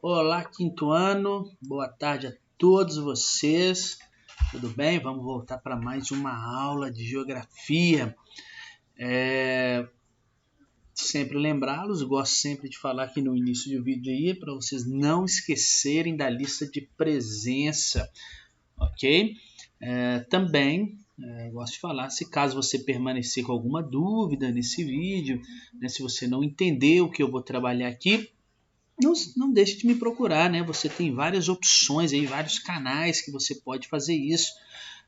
Olá, quinto ano, boa tarde a todos vocês, tudo bem? Vamos voltar para mais uma aula de geografia. Sempre lembrá-los, gosto sempre de falar aqui no início do vídeo aí, para vocês não esquecerem da lista de presença, ok? Também gosto de falar, se caso você permanecer com alguma dúvida nesse vídeo, né, se você não entender o que eu vou trabalhar aqui, não deixe de me procurar, né? Você tem várias opções aí, vários canais que você pode fazer isso,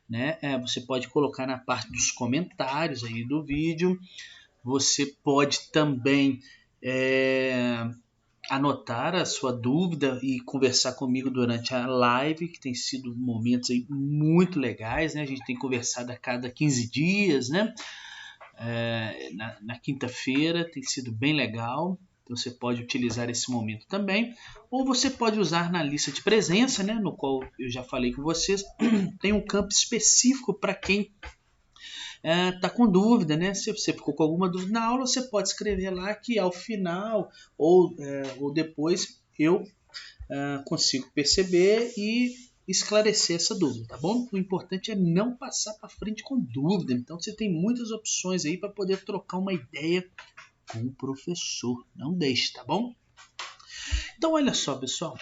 né? Você pode colocar na parte dos comentários aí do vídeo. Você pode também anotar a sua dúvida e conversar comigo durante a live, que tem sido momentos aí muito legais, né? A gente tem conversado a cada 15 dias, né? Na quinta-feira tem sido bem legal. Então você pode utilizar esse momento também, ou você pode usar na lista de presença, né, no qual eu já falei com vocês, tem um campo específico para quem está com dúvida, né? Se você ficou com alguma dúvida na aula, você pode escrever lá que ao final ou depois eu consigo perceber e esclarecer essa dúvida, tá bom? O importante é não passar para frente com dúvida. Então você tem muitas opções aí para poder trocar uma ideia com o professor. Não deixe, tá bom? Então olha só, pessoal,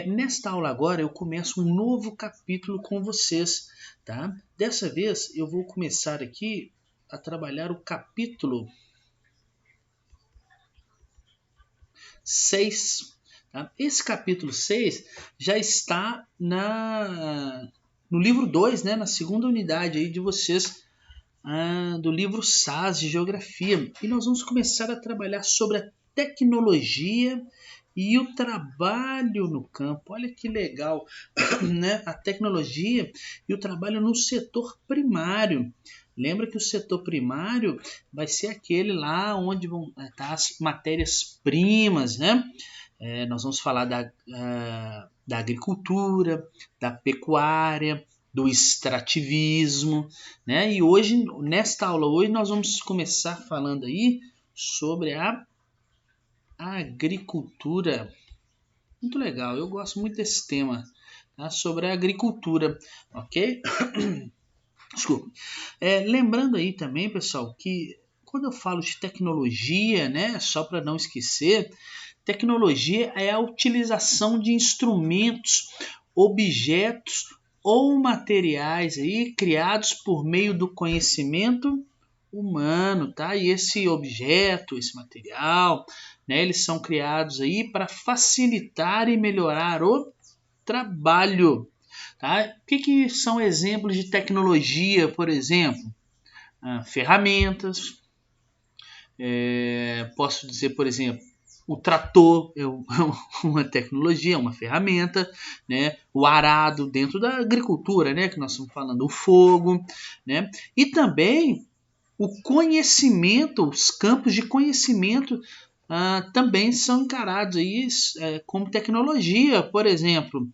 nesta aula agora eu começo um novo capítulo com vocês, tá? Dessa vez eu vou começar aqui a trabalhar o capítulo 6. Tá? Esse capítulo 6 já está no livro 2, né? Na segunda unidade aí de vocês, do livro SAS de Geografia. E nós vamos começar a trabalhar sobre a tecnologia e o trabalho no campo. Olha que legal, né? A tecnologia e o trabalho no setor primário. Lembra que o setor primário vai ser aquele lá onde vão estar as matérias-primas, né? Nós vamos falar da agricultura, da pecuária, do extrativismo, né? E hoje, nesta aula hoje, nós vamos começar falando aí sobre a agricultura. Muito legal, eu gosto muito desse tema, tá? Sobre a agricultura, ok? Desculpa. Lembrando aí também, pessoal, que quando eu falo de tecnologia, né, só para não esquecer, tecnologia é a utilização de instrumentos, objetos ou materiais aí criados por meio do conhecimento humano, tá? E esse objeto, esse material, né, eles são criados aí para facilitar e melhorar o trabalho, tá? O que são exemplos de tecnologia, por exemplo? Ferramentas, posso dizer, por exemplo, o trator é uma tecnologia, uma ferramenta, né? O arado dentro da agricultura, né? Que nós estamos falando, o fogo, né? E também o conhecimento, os campos de conhecimento também são encarados aí, como tecnologia, por exemplo,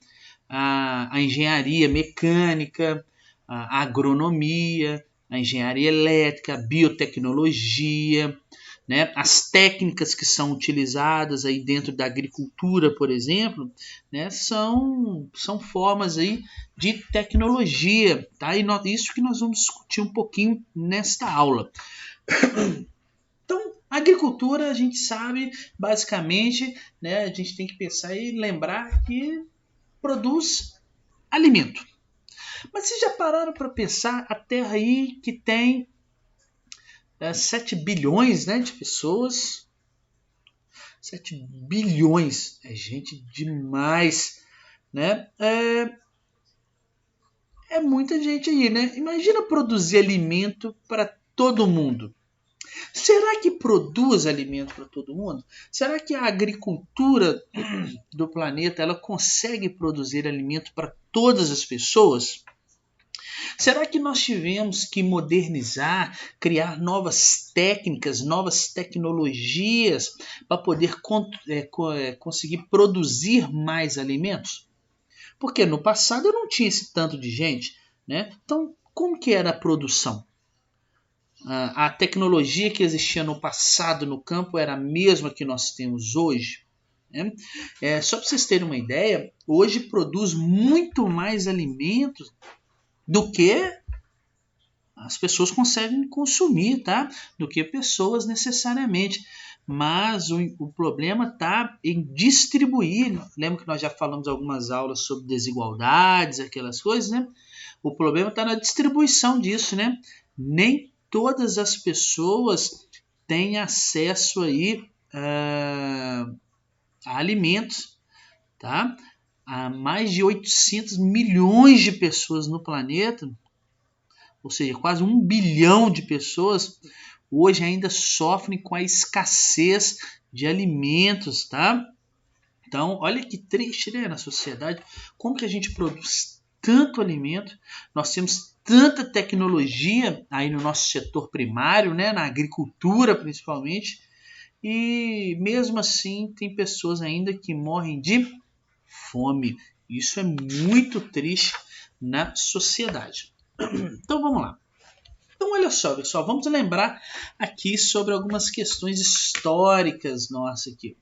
a engenharia mecânica, a agronomia, a engenharia elétrica, a biotecnologia, né? As técnicas que são utilizadas aí dentro da agricultura, por exemplo, né? são formas aí de tecnologia, tá? E isso que nós vamos discutir um pouquinho nesta aula. Então, a agricultura, a gente sabe, basicamente, né? A gente tem que pensar e lembrar que produz alimento. Mas vocês já pararam para pensar a Terra aí que tem 7 bilhões, né, de pessoas? 7 bilhões, é gente demais, né? É muita gente aí, né? Imagina produzir alimento para todo mundo. Será que produz alimento para todo mundo? Será que a agricultura do planeta ela consegue produzir alimento para todas as pessoas? Será que nós tivemos que modernizar, criar novas técnicas, novas tecnologias para poder conseguir produzir mais alimentos? Porque no passado não tinha esse tanto de gente, né? Então, como que era a produção? A tecnologia que existia no passado no campo era a mesma que nós temos hoje? né? Só para vocês terem uma ideia, hoje produz muito mais alimentos do que as pessoas conseguem consumir, tá? Do que pessoas necessariamente. Mas o problema está em distribuir. Lembra que nós já falamos algumas aulas sobre desigualdades, aquelas coisas, né? O problema está na distribuição disso, né? Nem todas as pessoas têm acesso aí a alimentos, tá? Há mais de 800 milhões de pessoas no planeta, ou seja, quase 1 bilhão de pessoas, hoje ainda sofrem com a escassez de alimentos, tá? Então, olha que triste, né, na sociedade, como que a gente produz tanto alimento, nós temos tanta tecnologia aí no nosso setor primário, né, na agricultura principalmente, e mesmo assim tem pessoas ainda que morrem de fome. Isso é muito triste na sociedade. Então vamos lá. Então olha só, pessoal, vamos lembrar aqui sobre algumas questões históricas nossas aqui.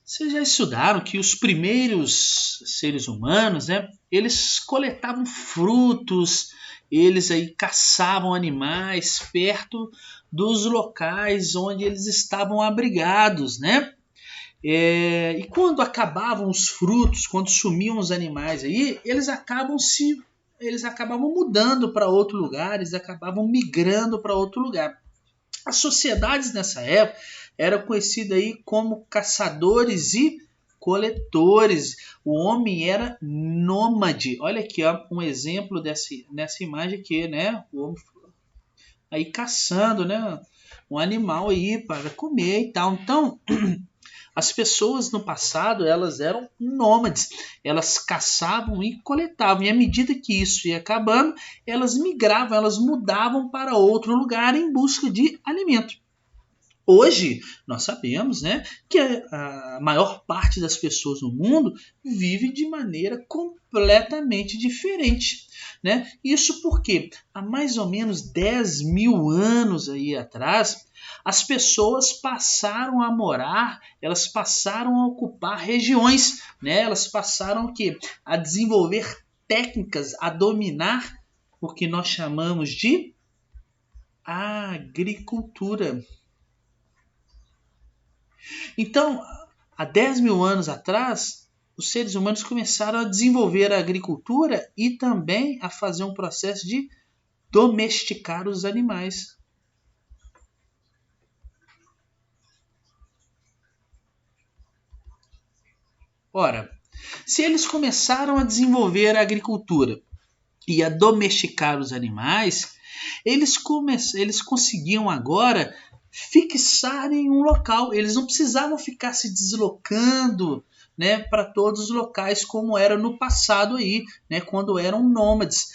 Vocês já estudaram que os primeiros seres humanos, né, eles coletavam frutos, eles aí caçavam animais perto dos locais onde eles estavam abrigados, né? E quando acabavam os frutos, quando sumiam os animais aí, eles acabavam mudando para outro lugar, eles acabavam migrando para outro lugar. As sociedades nessa época eram conhecidas aí como caçadores e coletores. O homem era nômade. Olha aqui, ó, um exemplo nessa imagem aqui, né? O homem aí caçando, né? Um animal aí para comer e tal. Então, as pessoas no passado, elas eram nômades, elas caçavam e coletavam, e à medida que isso ia acabando, elas migravam, elas mudavam para outro lugar em busca de alimento. Hoje, nós sabemos, né, que a maior parte das pessoas no mundo vive de maneira completamente diferente, né? Isso porque há mais ou menos 10 mil anos aí atrás, as pessoas passaram a morar, elas passaram a ocupar regiões, né? Elas passaram a desenvolver técnicas, a dominar o que nós chamamos de agricultura. Então, há 10 mil anos atrás, os seres humanos começaram a desenvolver a agricultura e também a fazer um processo de domesticar os animais. Ora, se eles começaram a desenvolver a agricultura e a domesticar os animais, eles conseguiam agora fixar em um local. Eles não precisavam ficar se deslocando, né, para todos os locais como era no passado aí, né, quando eram nômades,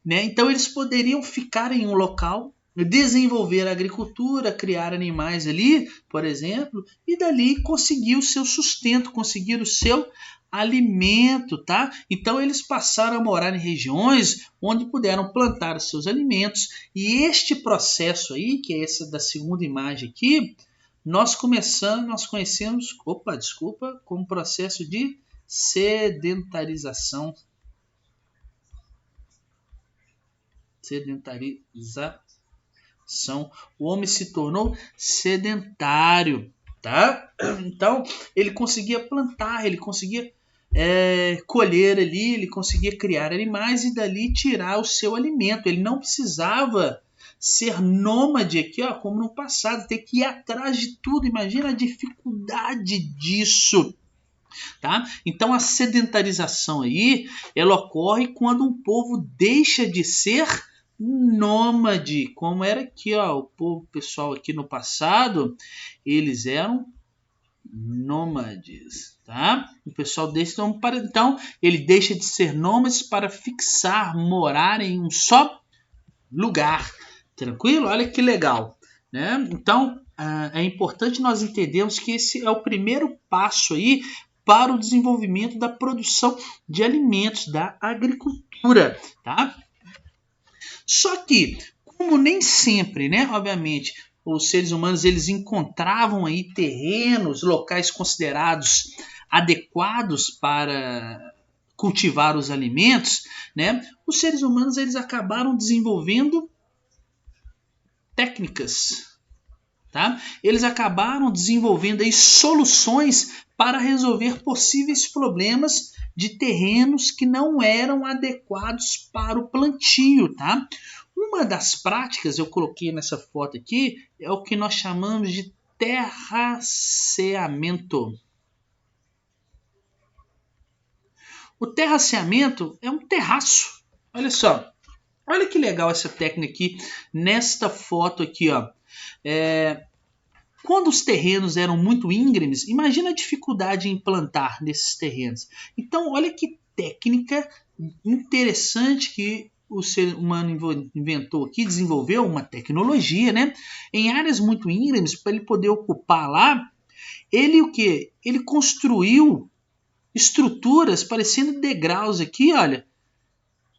né? Então eles poderiam ficar em um local, desenvolver a agricultura, criar animais ali, por exemplo, e dali conseguir o seu sustento, conseguir o seu alimento, tá? Então eles passaram a morar em regiões onde puderam plantar os seus alimentos, e este processo aí, que é essa da segunda imagem aqui, nós conhecemos, como processo de sedentarização. O homem se tornou sedentário, tá? Então ele conseguia plantar, ele conseguia colher ali, ele conseguia criar animais e dali tirar o seu alimento. Ele não precisava ser nômade aqui, ó, como no passado, ter que ir atrás de tudo. Imagina a dificuldade disso. Tá? Então a sedentarização aí, ela ocorre quando um povo deixa de ser nômade, como era aqui, ó, o pessoal aqui no passado, eles eram nômades, tá? O pessoal então ele deixa de ser nômades para fixar, morar em um só lugar, tranquilo? Olha que legal, né? Então é importante nós entendermos que esse é o primeiro passo aí para o desenvolvimento da produção de alimentos, da agricultura, tá? Só que, como nem sempre, né, obviamente, os seres humanos eles encontravam aí terrenos, locais considerados adequados para cultivar os alimentos, né? Os seres humanos eles acabaram desenvolvendo técnicas, tá? Eles acabaram desenvolvendo aí soluções para resolver possíveis problemas de terrenos que não eram adequados para o plantio, tá? Uma das práticas, eu coloquei nessa foto aqui, é o que nós chamamos de terraceamento. O terraceamento é um terraço. Olha só. Olha que legal essa técnica aqui, nesta foto aqui, ó. Quando os terrenos eram muito íngremes, imagina a dificuldade em plantar nesses terrenos. Então, olha que técnica interessante que o ser humano inventou aqui, desenvolveu uma tecnologia, né? Em áreas muito íngremes, para ele poder ocupar lá, ele o quê? Ele construiu estruturas parecendo degraus aqui, olha,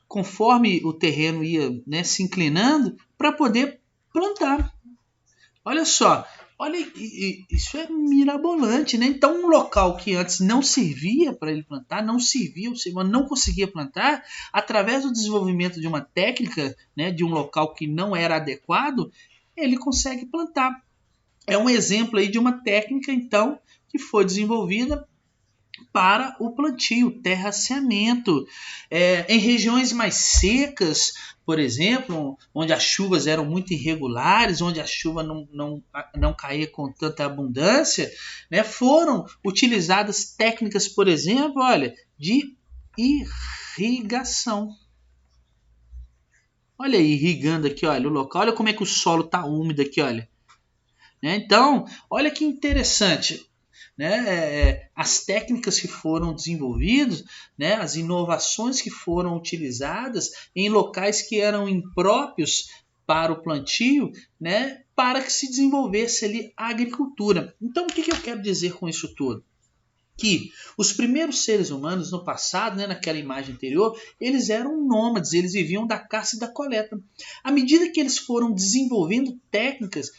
conforme o terreno ia, né, se inclinando, para poder plantar. Olha só, olha, isso é mirabolante, né? Então, um local que antes não servia para ele plantar, não servia, o ser humano não conseguia plantar, através do desenvolvimento de uma técnica, né, de um local que não era adequado, ele consegue plantar. É um exemplo aí de uma técnica, então, que foi desenvolvida para o plantio, terraceamento. Em regiões mais secas, por exemplo, onde as chuvas eram muito irregulares, onde a chuva não caía com tanta abundância, né, foram utilizadas técnicas, por exemplo, olha, de irrigação. Olha aí, irrigando aqui, olha, o local, olha como é que o solo está úmido aqui, olha. Então, olha que interessante. Né, as técnicas que foram desenvolvidas, né, as inovações que foram utilizadas em locais que eram impróprios para o plantio, né, para que se desenvolvesse ali a agricultura. Então, o que eu quero dizer com isso tudo? Que os primeiros seres humanos no passado, né, naquela imagem anterior, eles eram nômades, eles viviam da caça e da coleta. À medida que eles foram desenvolvendo técnicas,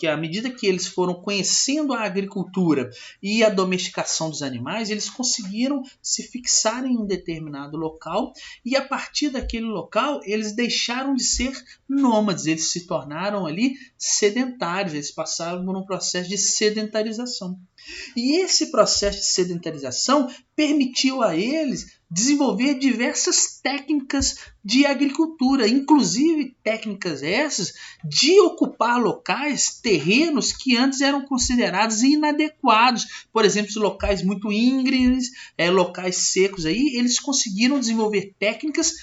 à medida que eles foram conhecendo a agricultura e a domesticação dos animais, eles conseguiram se fixar em um determinado local e a partir daquele local eles deixaram de ser nômades, eles se tornaram ali sedentários, eles passaram por um processo de sedentarização. E esse processo de sedentarização permitiu a eles desenvolver diversas técnicas de agricultura, inclusive técnicas essas de ocupar locais, terrenos que antes eram considerados inadequados. Por exemplo, os locais muito íngremes, locais secos aí, eles conseguiram desenvolver técnicas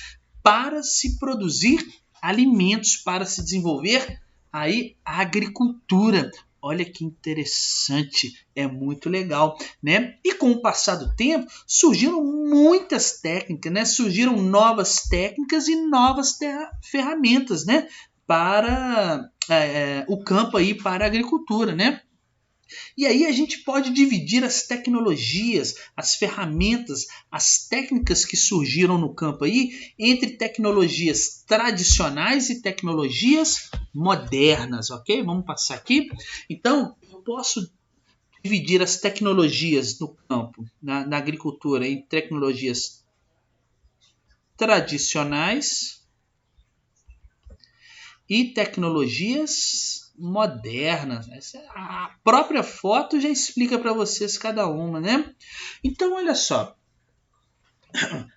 para se produzir alimentos, para se desenvolver aí a agricultura. Olha que interessante, é muito legal, né? E com o passar do tempo, surgiram muitas técnicas, né? Surgiram novas técnicas e novas ferramentas, né? Para o campo aí, para a agricultura, né? E aí a gente pode dividir as tecnologias, as ferramentas, as técnicas que surgiram no campo aí entre tecnologias tradicionais e tecnologias modernas, ok? Vamos passar aqui. Então, eu posso dividir as tecnologias no campo, na agricultura, em tecnologias tradicionais e tecnologias modernas. A própria foto já explica para vocês cada uma, né? Então, olha só.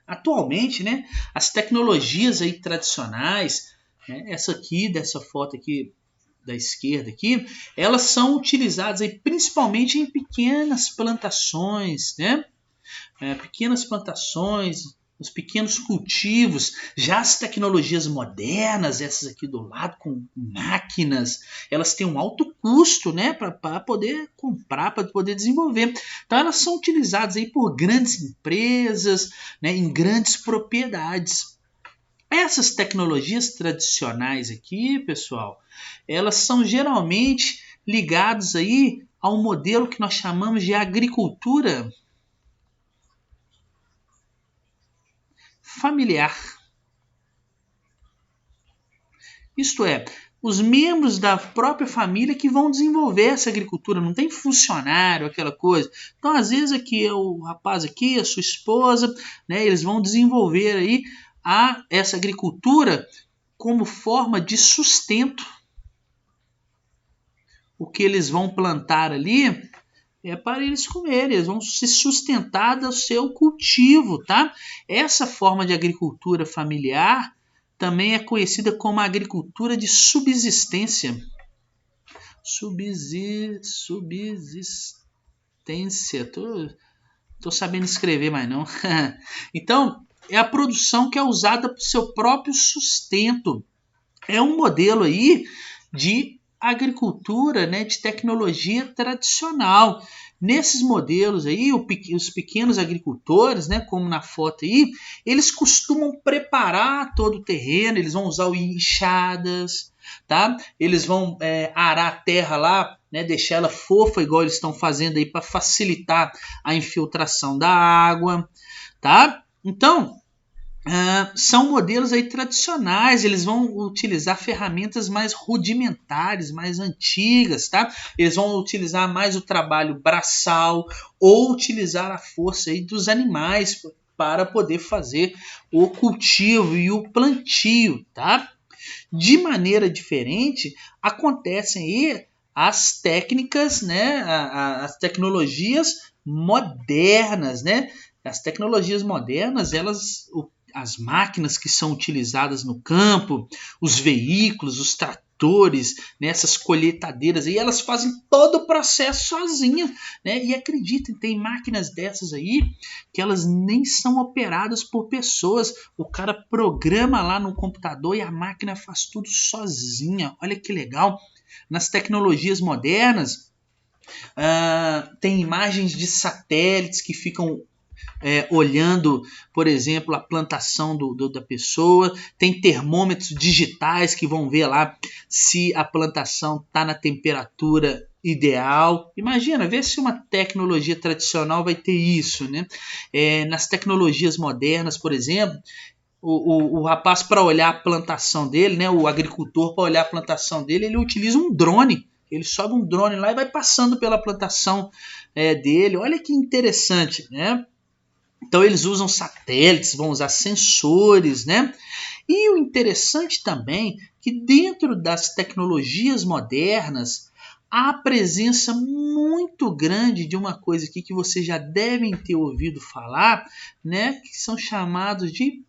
Atualmente, né, as tecnologias aí tradicionais, né, essa aqui, dessa foto aqui da esquerda aqui, elas são utilizadas aí principalmente em pequenas plantações, né? Pequenas plantações, os pequenos cultivos. Já as tecnologias modernas, essas aqui do lado, com máquinas, elas têm um alto custo, né, para poder comprar, para poder desenvolver. Então elas são utilizadas aí por grandes empresas, né, em grandes propriedades. Essas tecnologias tradicionais aqui, pessoal, elas são geralmente ligadas aí a um modelo que nós chamamos de agricultura familiar. Isto é, os membros da própria família que vão desenvolver essa agricultura, não tem funcionário, aquela coisa. Então, às vezes, aqui o rapaz aqui, a sua esposa, né, eles vão desenvolver aí essa agricultura como forma de sustento. O que eles vão plantar ali é para eles comerem, eles vão se sustentar do seu cultivo, tá? Essa forma de agricultura familiar também é conhecida como agricultura de subsistência. Subsistência. Tô sabendo escrever, mas não. Então, é a produção que é usada para o seu próprio sustento. É um modelo aí de agricultura, né, de tecnologia tradicional. Nesses modelos aí, os pequenos agricultores, né, como na foto aí, eles costumam preparar todo o terreno, eles vão usar enxadas, tá? Eles vão arar a terra lá, né, deixar ela fofa, igual eles estão fazendo aí para facilitar a infiltração da água, tá? Então, são modelos aí tradicionais, eles vão utilizar ferramentas mais rudimentares, mais antigas, tá? Eles vão utilizar mais o trabalho braçal ou utilizar a força aí dos animais para poder fazer o cultivo e o plantio, tá? De maneira diferente, acontecem aí as técnicas, né? As tecnologias modernas, né? As tecnologias modernas, as máquinas que são utilizadas no campo, os veículos, os tratores, né, essas colheitadeiras aí, elas fazem todo o processo sozinhas, né? E acreditem, tem máquinas dessas aí que elas nem são operadas por pessoas. O cara programa lá no computador e a máquina faz tudo sozinha. Olha que legal. Nas tecnologias modernas, tem imagens de satélites que ficam olhando, por exemplo, a plantação da pessoa. Tem termômetros digitais que vão ver lá se a plantação está na temperatura ideal. Imagina, vê se uma tecnologia tradicional vai ter isso, né? Nas tecnologias modernas, por exemplo, o rapaz, para olhar a plantação dele, né, o agricultor, para olhar a plantação dele, ele utiliza um drone. Ele sobe um drone lá e vai passando pela plantação dele. Olha que interessante, né? Então eles usam satélites, vão usar sensores, né? E o interessante também é que dentro das tecnologias modernas há a presença muito grande de uma coisa aqui que vocês já devem ter ouvido falar, né? Que são chamados de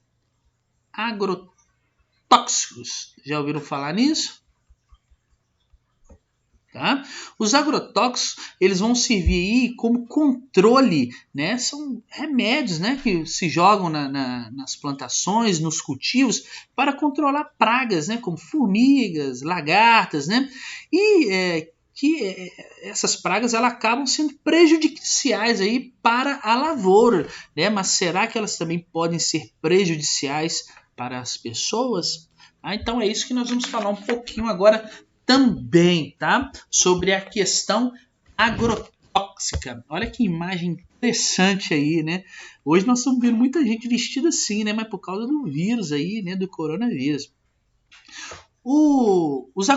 agrotóxicos. Já ouviram falar nisso? Tá? Os agrotóxicos, eles vão servir aí como controle, né? São remédios, né, que se jogam nas plantações, nos cultivos, para controlar pragas, né, como formigas, lagartas, né? E essas pragas elas acabam sendo prejudiciais aí para a lavoura, né? Mas será que elas também podem ser prejudiciais para as pessoas? Então é isso que nós vamos falar um pouquinho agora também, tá? Sobre a questão agrotóxica. Olha que imagem interessante aí, né? Hoje nós estamos vendo muita gente vestida assim, né? Mas por causa do vírus aí, né? Do coronavírus. Os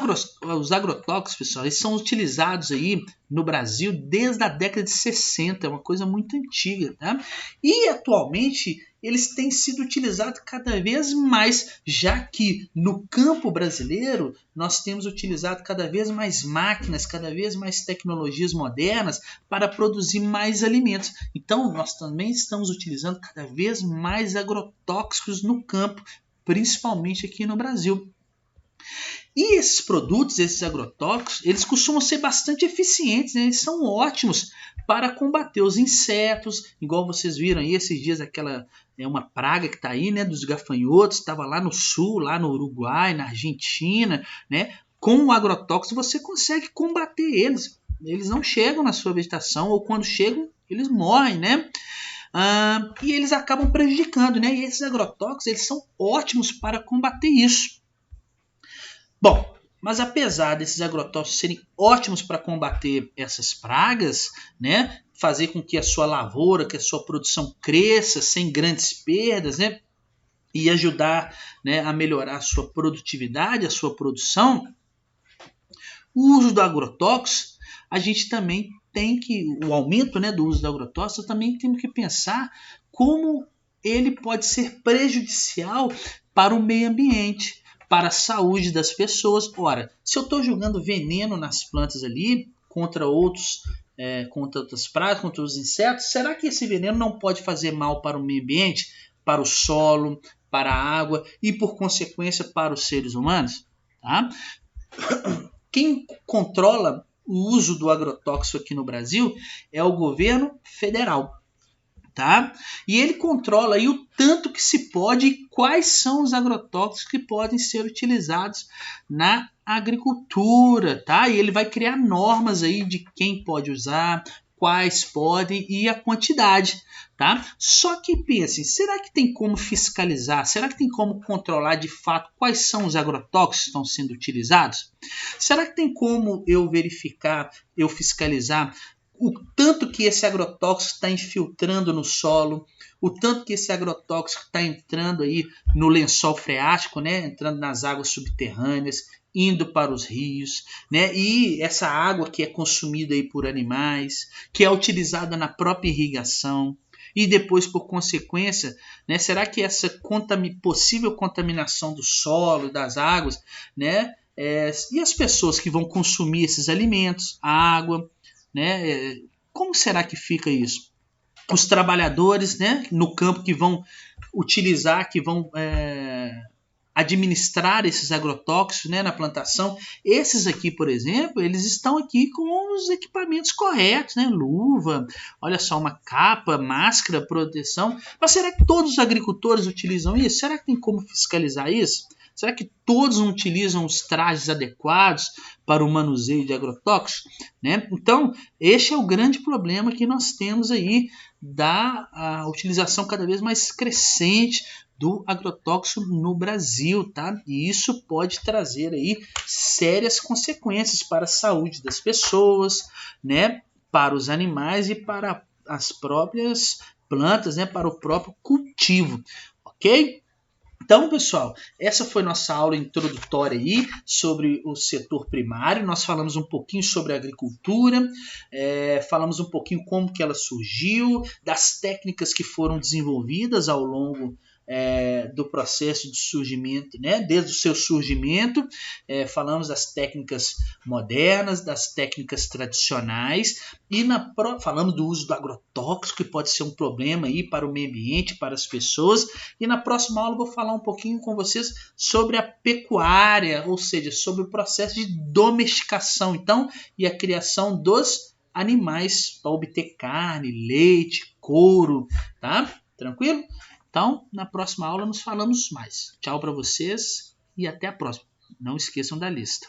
agrotóxicos, pessoal, eles são utilizados aí no Brasil desde a década de 60, é uma coisa muito antiga, tá? E atualmente eles têm sido utilizados cada vez mais, já que no campo brasileiro nós temos utilizado cada vez mais máquinas, cada vez mais tecnologias modernas para produzir mais alimentos. Então nós também estamos utilizando cada vez mais agrotóxicos no campo, principalmente aqui no Brasil. E esses produtos, esses agrotóxicos, eles costumam ser bastante eficientes, né? Eles são ótimos para combater os insetos, igual vocês viram aí esses dias, uma praga que está aí, né, dos gafanhotos, estava lá no sul, lá no Uruguai, na Argentina, né? Com o agrotóxico você consegue combater eles. Eles não chegam na sua vegetação, ou quando chegam, eles morrem, né? E eles acabam prejudicando, né? E esses agrotóxicos, eles são ótimos para combater isso. Bom, mas apesar desses agrotóxicos serem ótimos para combater essas pragas, né, fazer com que a sua lavoura, que a sua produção cresça sem grandes perdas, né, e ajudar, né, a melhorar a sua produtividade, a sua produção, O uso do agrotóxico, a gente também tem que, o aumento, né, do uso do agrotóxico, também temos que pensar como ele pode ser prejudicial para o meio ambiente, para a saúde das pessoas. Ora, se eu estou jogando veneno nas plantas ali contra outras pragas, contra os insetos, será que esse veneno não pode fazer mal para o meio ambiente, para o solo, para a água e, por consequência, para os seres humanos? Tá? Quem controla o uso do agrotóxico aqui no Brasil é o governo federal. Tá? E ele controla aí o tanto que se pode e quais são os agrotóxicos que podem ser utilizados na agricultura, tá? E ele vai criar normas aí de quem pode usar, quais podem e a quantidade, tá? Só que pensem, será que tem como fiscalizar? Será que tem como controlar de fato quais são os agrotóxicos que estão sendo utilizados? Será que tem como eu verificar, eu fiscalizar o tanto que esse agrotóxico está infiltrando no solo, o tanto que esse agrotóxico está entrando aí no lençol freático, né, entrando nas águas subterrâneas, indo para os rios, né, e essa água que é consumida aí por animais, que é utilizada na própria irrigação, e depois, por consequência, né, será que essa possível contaminação do solo, das águas, né, e as pessoas que vão consumir esses alimentos, a água, né? Como será que fica isso? Os trabalhadores, né, no campo que vão utilizar, que vão administrar esses agrotóxicos, né, na plantação, esses aqui, por exemplo, eles estão aqui com os equipamentos corretos, né, luva, olha só, uma capa, máscara, proteção. Mas será que todos os agricultores utilizam isso? Será que tem como fiscalizar isso? Será que todos não utilizam os trajes adequados para o manuseio de agrotóxicos? Né? Então, este é o grande problema que nós temos aí da utilização cada vez mais crescente do agrotóxico no Brasil, tá? E isso pode trazer aí sérias consequências para a saúde das pessoas, né? Para os animais e para as próprias plantas, né? Para o próprio cultivo, ok? Então, pessoal, essa foi nossa aula introdutória aí sobre o setor primário. Nós falamos um pouquinho sobre a agricultura, falamos um pouquinho como que ela surgiu, das técnicas que foram desenvolvidas ao longo do processo de surgimento, né? Desde o seu surgimento, falamos das técnicas modernas, das técnicas tradicionais e falamos do uso do agrotóxico, que pode ser um problema aí para o meio ambiente, para as pessoas. E na próxima aula eu vou falar um pouquinho com vocês sobre a pecuária, ou seja, sobre o processo de domesticação, então, e a criação dos animais para obter carne, leite, couro, tá? Tranquilo? Então, na próxima aula nos falamos mais. Tchau para vocês e até a próxima. Não esqueçam da lista.